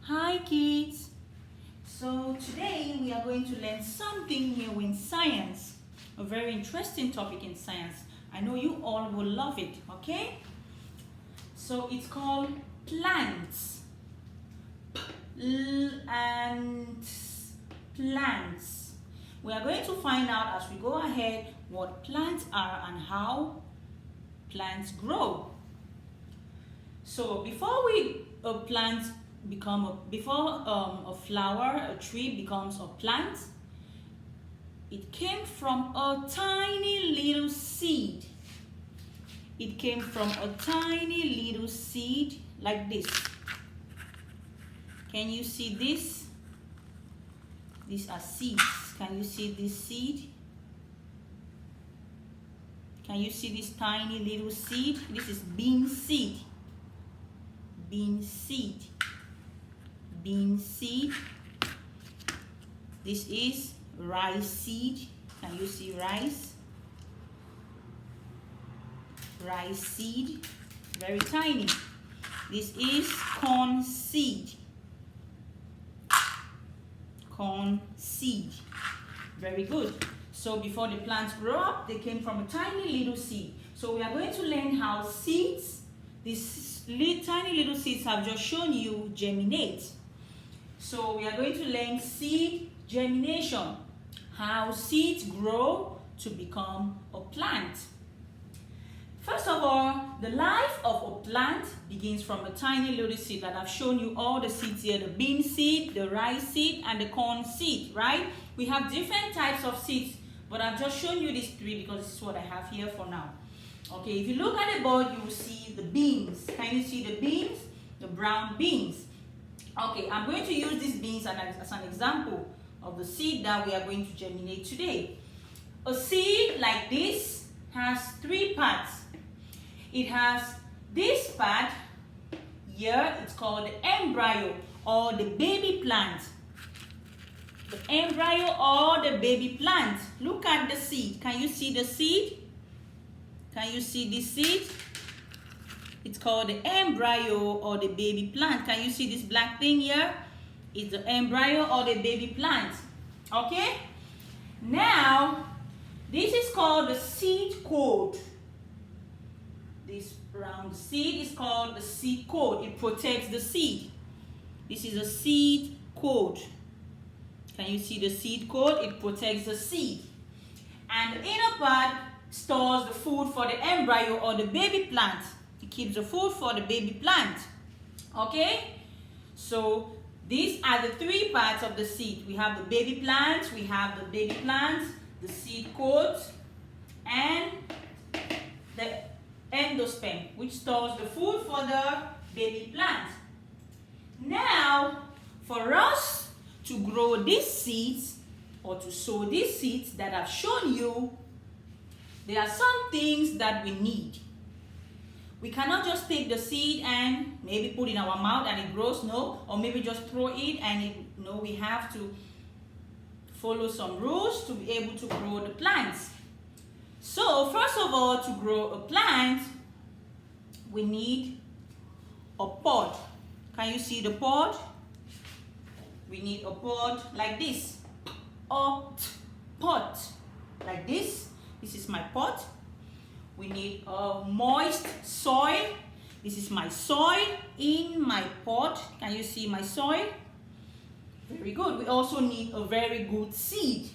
Hi kids! So today we are going to learn something new in science, a very interesting topic in science. I know you all will love it, okay? So it's called plants. Plants. We are going to find out as we go ahead what plants are and how plants grow. So before a flower, a tree becomes a plant, it came from a tiny little seed. It came from a tiny little seed like this. Can you see this? These are seeds. Can you see this seed? Can you see this tiny little seed? This is bean seed. Bean seed. Bean seed. This is rice seed. Can you see rice? Rice seed. Very tiny. This is corn seed. Corn seed. Very good. So before the plants grow up, they came from a tiny little seed. So we are going to learn how seeds, these tiny little seeds I've just shown you, germinate. So we are going to learn seed germination, how seeds grow to become a plant. First of all, the life of a plant begins from a tiny little seed that I've shown you all the seeds here, the bean seed, the rice seed, and the corn seed, right? We have different types of seeds, but I've just shown you these three because this is what I have here for now. Okay, if you look at the board, you will see the beans. Can you see the beans? The brown beans. Okay, I'm going to use these beans as an example of the seed that we are going to germinate today. A seed like this has three parts. It has this part here, it's called the embryo or the baby plant. The embryo or the baby plant. Look at the seed. Can you see the seed? Can you see this seed? It's called the embryo or the baby plant. Can you see this black thing here? It's the embryo or the baby plant. Okay? Now, this is called the seed coat. This round seed is called the seed coat. It protects the seed. This is a seed coat. Can you see the seed coat? It protects the seed. And the inner part stores the food for the embryo or the baby plant. It keeps the food for the baby plant. Okay? So these are the three parts of the seed. We have the baby plant, the seed coat, and the endosperm, which stores the food for the baby plant. Now, for us to grow these seeds or to sow these seeds that I've shown you, there are some things that we need. We cannot just take the seed and maybe put in our mouth and it grows, no, or maybe just throw it and we have to follow some rules to be able to grow the plants. So first of all, to grow a plant, we need a pot. Can you see the pot? We need a pot like this. A pot like this. This is my pot. We need a moist soil. This is my soil in my pot. Can you see my soil? Very good. We also need a very good seed.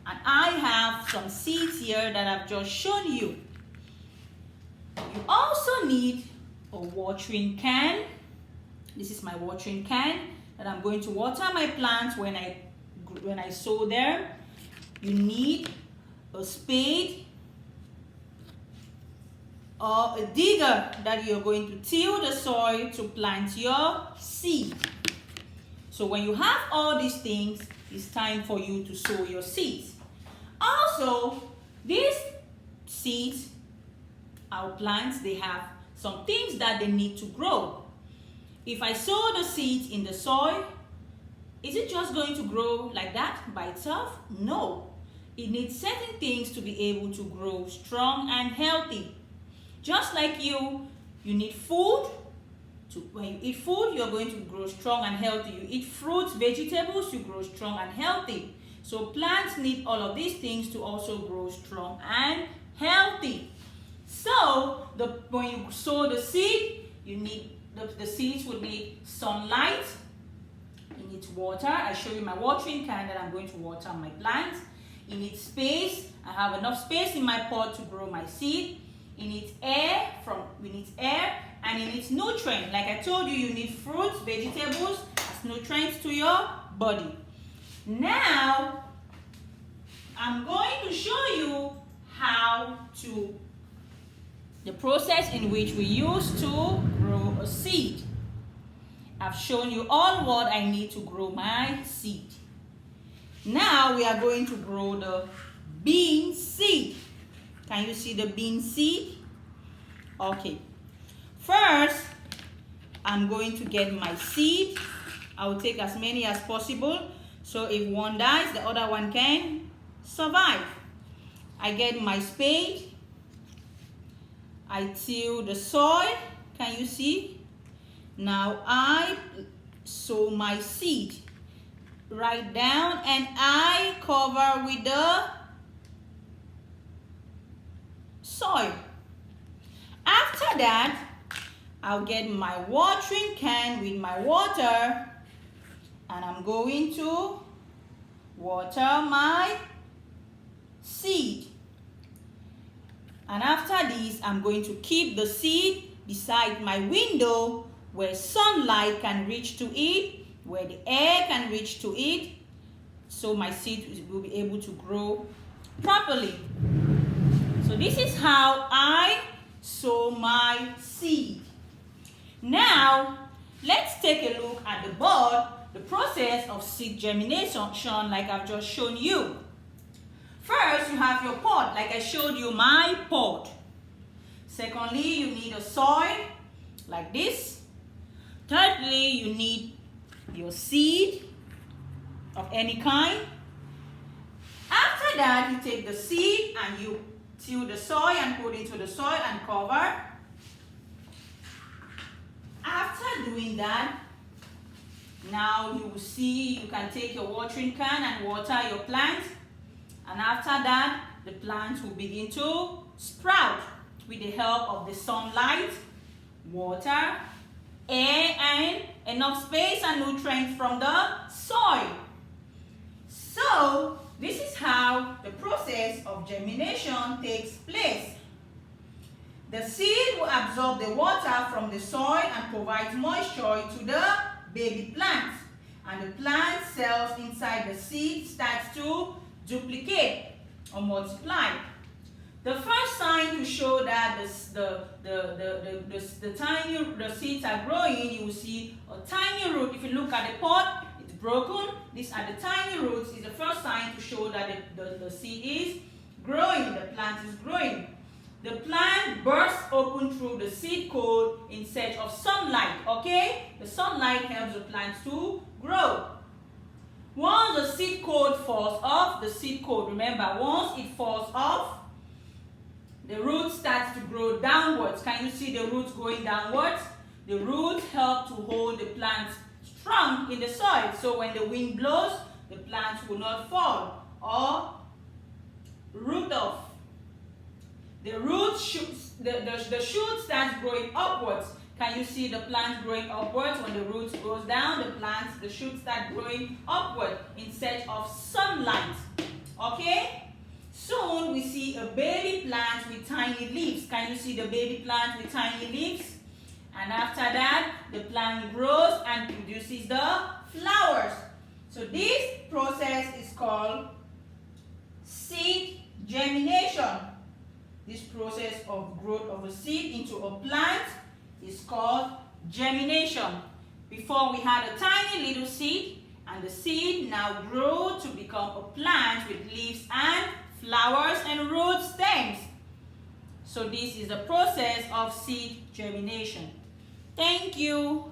And I have some seeds here that I've just shown you. You also need a watering can. This is my watering can that I'm going to water my plants when I sow them. You need a spade or a digger that you're going to till the soil to plant your seed. So when you have all these things, it's time for you to sow your seeds. Also, these seeds, our plants, they have some things that they need to grow. If I sow the seeds in the soil, is it just going to grow like that by itself? No. It needs certain things to be able to grow strong and healthy. Just like you need food When you eat food, you're going to grow strong and healthy. You eat fruits, vegetables, you grow strong and healthy. So plants need all of these things to also grow strong and healthy. So when you sow the seed, you need the seeds would need sunlight. It needs water. I show you my watering can that I'm going to water my plants. It needs space. I have enough space in my pot to grow my seed. It needs air, and it needs nutrients. Like I told you, you need fruits, vegetables as nutrients to your body. Now, I'm going to show you the process in which we use to grow a seed. I've shown you all what I need to grow my seed. Now we are going to grow the bean seed. Can you see the bean seed? Okay. First, I'm going to get my seed. I will take as many as possible. So if one dies, the other one can survive. I get my spade. I till the soil. Can you see? Now I sow my seed right down and I cover with the soil. After that, I'll get my watering can with my water and I'm going to water my seed. And after this, I'm going to keep the seed beside my window where sunlight can reach to it, where the air can reach to it, so my seed will be able to grow properly. So this is how I sow my seed. Now, let's take a look at the board, the process of seed germination like I've just shown you. First, you have your pot, like I showed you my pot. Secondly, you need a soil, like this. Thirdly, you need your seed of any kind. After that, you take the seed and you till the soil and put into the soil and cover. After doing that, now you will see you can take your watering can and water your plant. And after that, the plants will begin to sprout with the help of the sunlight, water, air, and enough space and nutrients from the soil. So, this is how the process of germination takes place. The seed will absorb the water from the soil and provide moisture to the baby plant. And the plant cells inside the seed starts to duplicate or multiply. The first sign to show that the seeds are growing, you will see a tiny root. If you look at the pot, it's broken. These are the tiny roots. It's the first sign to show that the seed is growing, the plant is growing. The plant bursts open through the seed coat in search of sunlight, okay? The sunlight helps the plants to grow. Once the seed coat falls off, remember, once it falls off, the root starts to grow downwards. Can you see the roots going downwards? The roots help to hold the plants strong in the soil. So when the wind blows, the plants will not fall or root off. The root shoots, the shoot starts growing upwards. Can you see the plant growing upwards? When the roots goes down, the shoots start growing upward in search of sunlight. Okay? Soon we see a baby plant with tiny leaves. Can you see the baby plant with tiny leaves? And after that, the plant grows and produces the flowers. So this process is called seed germination. This process of growth of a seed into a plant is called germination. Before we had a tiny little seed, and the seed now grew to become a plant with leaves and flowers and root stems. So this is the process of seed germination. Thank you.